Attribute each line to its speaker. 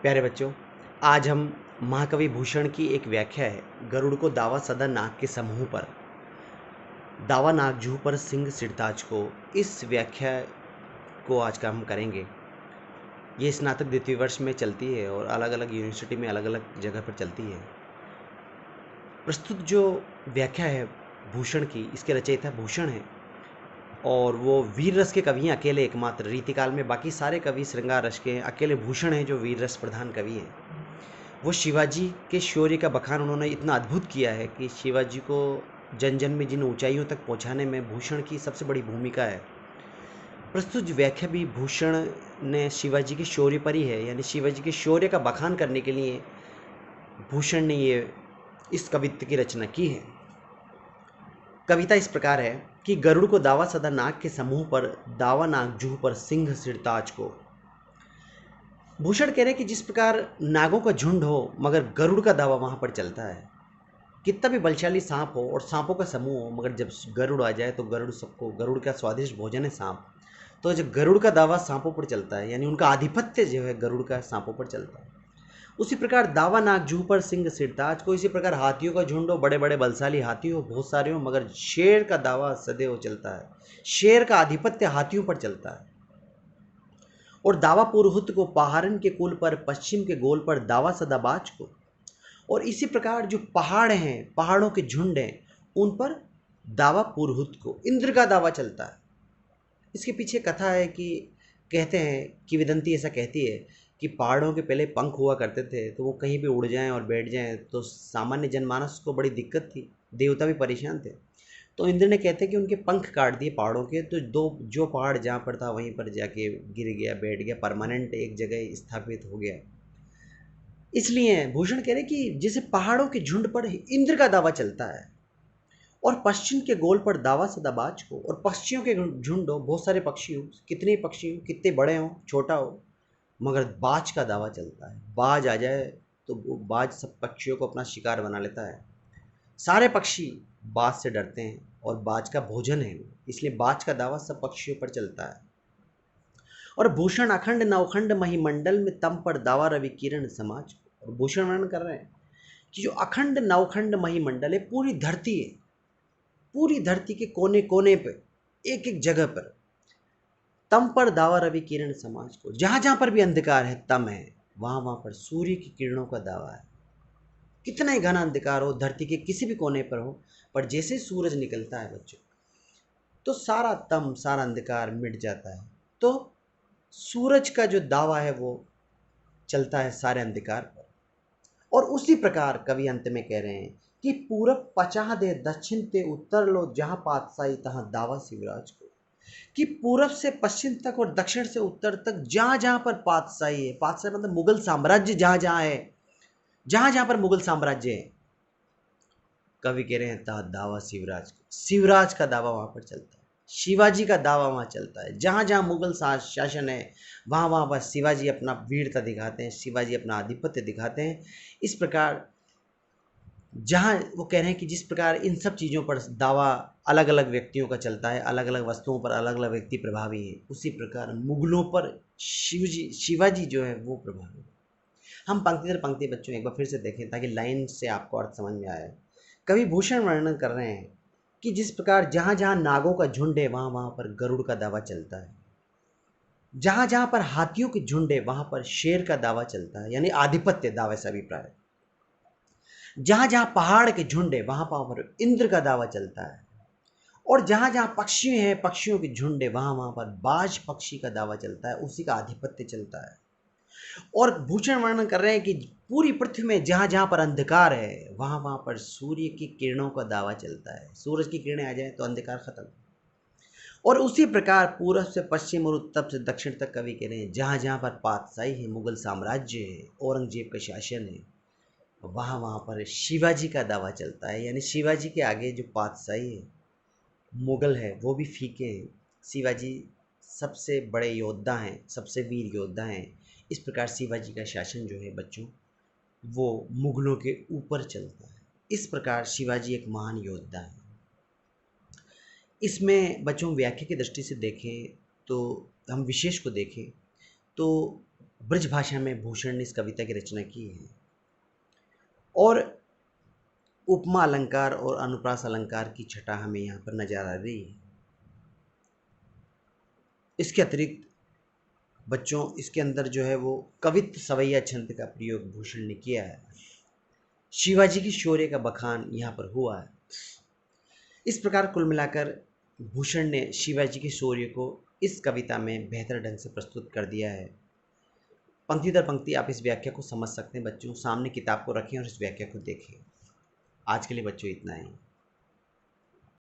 Speaker 1: प्यारे बच्चों, आज हम महाकवि भूषण की एक व्याख्या है गरुड़ को दावा सदा नाग के समूह पर, दावा नाग जूह पर सिंह सिरताज को। इस व्याख्या को आज का हम करेंगे। ये स्नातक द्वितीय वर्ष में चलती है और अलग अलग यूनिवर्सिटी में अलग अलग जगह पर चलती है। प्रस्तुत जो व्याख्या है भूषण की, इसके रचयिता भूषण है और वो वीर रस के कवि हैं अकेले, एकमात्र रीतिकाल में बाकी सारे कवि श्रृंगार रस के हैं, अकेले भूषण हैं जो वीर रस प्रधान कवि हैं। वो शिवाजी के शौर्य का बखान उन्होंने इतना अद्भुत किया है कि शिवाजी को जन जन में जिन ऊंचाइयों तक पहुंचाने में भूषण की सबसे बड़ी भूमिका है। प्रस्तुत व्याख्या भी भूषण ने शिवाजी के शौर्य पर ही है, यानी शिवाजी के शौर्य का बखान करने के लिए भूषण ने ये इस कवित्व की रचना की है। कविता इस प्रकार है कि गरुड़ को दावा सदा नाग के समूह पर, दावा नाग जूह पर सिंह सिरताज को। भूषण कह रहे हैं कि जिस प्रकार नागों का झुंड हो मगर गरुड़ का दावा वहाँ पर चलता है। कितना भी बलशाली सांप हो और सांपों का समूह हो, मगर जब गरुड़ आ जाए तो गरुड़ का स्वादिष्ट भोजन है सांप, तो जब गरुड़ का दावा सांपों पर चलता है, यानी उनका आधिपत्य जो है गरुड़ का सांपों पर चलता है। उसी प्रकार दावा नाग जूह पर सिंह सिरताज को। इसी प्रकार हाथियों का झुंड हो, बड़े बड़े बलशाली हाथी हो, बहुत सारे हो, मगर शेर का दावा सदैव चलता है। शेर का आधिपत्य हाथियों पर चलता है। और दावा पुरहुत को पहाड़न के कुल पर, पश्चिम के गोल पर दावा सदाबाज को। और इसी प्रकार जो पहाड़ हैं, पहाड़ों के झुंड हैं, उन पर दावा पुरहुत को, इंद्र का दावा चलता है। इसके पीछे कथा है कि कहते हैं कि किंवदंती ऐसा कहती है कि पहाड़ों के पहले पंख हुआ करते थे, तो वो कहीं भी उड़ जाएं और बैठ जाएं तो सामान्य जनमानस को बड़ी दिक्कत थी, देवता भी परेशान थे। तो इंद्र ने कहते कि उनके पंख काट दिए पहाड़ों के, तो जो पहाड़ जहाँ पर था वहीं पर जाके गिर गया, बैठ गया, परमानेंट एक जगह स्थापित हो गया। इसलिए भूषण कह रहे कि जैसे पहाड़ों के झुंड पर इंद्र का दावा चलता है और पश्चिम के गोल पर दावा सदाबाज को। और पक्षियों के झुंड हो, बहुत सारे पक्षी हो, कितने पक्षी हो, कितने बड़े हो, छोटा हो, मगर बाज का दावा चलता है। बाज आ जाए तो वो बाज सब पक्षियों को अपना शिकार बना लेता है। सारे पक्षी बाज से डरते हैं और बाज का भोजन है, इसलिए बाज का दावा सब पक्षियों पर चलता है। और भूषण अखंड नवखंड महिमंडल में तम पर दावा रवि किरण समाज को। और भूषण वर्णन कर रहे हैं कि जो अखंड नवखंड महिमंडल है, पूरी धरती है, पूरी धरती के कोने कोने पे, एक एक जगह पर तम पर दावा रवि किरण समाज को। जहां जहां पर भी अंधकार है, तम है, वहां वहां पर सूर्य की किरणों का दावा है। कितना ही घना अंधकार हो, धरती के किसी भी कोने पर हो, पर जैसे सूरज निकलता है बच्चों, तो सारा तम, सारा अंधकार मिट जाता है। तो सूरज का जो दावा है वो चलता है सारे अंधकार पर। और उसी प्रकार कवि अंत में कह रहे हैं कि पूरब पचाह दे, दक्षिण ते उत्तर लो, जहां पातशाही तहां दावा शिवराज को। कि पूरब से पश्चिम तक और दक्षिण से उत्तर तक जहां जहां पर पातशाही है, पातशाही मतलब मुगल साम्राज्य जहां जहां है, जहां जहां पर मुगल साम्राज्य है, कवि कह रहे हैं तहां दावा शिवराज को। शिवराज का दावा वहां पर चलता है, शिवाजी का दावा वहां चलता है। जहां जहां मुगल शासन है, वहां वहां पर शिवाजी अपना वीरता दिखाते हैं, शिवाजी अपना आधिपत्य दिखाते हैं। इस प्रकार जहाँ वो कह रहे हैं कि जिस प्रकार इन सब चीज़ों पर दावा अलग अलग व्यक्तियों का चलता है, अलग अलग वस्तुओं पर अलग अलग व्यक्ति प्रभावी हैं, उसी प्रकार मुगलों पर शिवाजी जो है वो प्रभावी है। हम पंक्ति दर पंक्ति बच्चों एक बार फिर से देखें ताकि लाइन से आपको अर्थ समझ में आए। कवि भूषण वर्णन कर रहे हैं कि जिस प्रकार जहाँ जहाँ नागों का झुंड है, वहाँ वहाँ पर गरुड़ का दावा चलता है। जहाँ जहाँ पर हाथियों के झुंड है, वहाँ पर शेर का दावा चलता है, यानी आधिपत्य दावा से अभिप्राय। जहां जहां पहाड़ के झुंड है, वहां पर इंद्र का दावा चलता है। और जहां जहां पक्षी हैं, पक्षियों के झुंड है, वहां वहां पर बाज पक्षी का दावा चलता है, उसी का आधिपत्य चलता है। और भूषण वर्णन कर रहे हैं कि पूरी पृथ्वी में जहां जहां पर अंधकार है, वहां वहां पर सूर्य की किरणों का दावा चलता है। सूरज की किरणें आ जाए तो अंधकार खत्म। और उसी प्रकार पूर्व से पश्चिम और उत्तर से दक्षिण तक कवि कह रहे हैं जहां जहां पर पातशाही है, मुगल साम्राज्य है, औरंगजेब का शासन है, वहाँ वहाँ पर शिवाजी का दावा चलता है। यानी शिवाजी के आगे जो पातशाही है, मुगल है, वो भी फीके हैं। शिवाजी सबसे बड़े योद्धा हैं, सबसे वीर योद्धा हैं। इस प्रकार शिवाजी का शासन जो है बच्चों, वो मुगलों के ऊपर चलता है। इस प्रकार शिवाजी एक महान योद्धा है। इसमें बच्चों व्याख्या की दृष्टि से देखें तो, हम विशेष को देखें तो ब्रज भाषा में भूषण ने इस कविता की रचना की है। और उपमा अलंकार और अनुप्रास अलंकार की छटा हमें यहाँ पर नजर आ रही है। इसके अतिरिक्त बच्चों इसके अंदर जो है वो कवित्व सवैया छंद का प्रयोग भूषण ने किया है। शिवाजी की शौर्य का बखान यहाँ पर हुआ है। इस प्रकार कुल मिलाकर भूषण ने शिवाजी के शौर्य को इस कविता में बेहतर ढंग से प्रस्तुत कर दिया है। पंक्ति दर पंक्ति आप इस व्याख्या को समझ सकते हैं बच्चों। सामने किताब को रखें और इस व्याख्या को देखें। आज के लिए बच्चों इतना ही।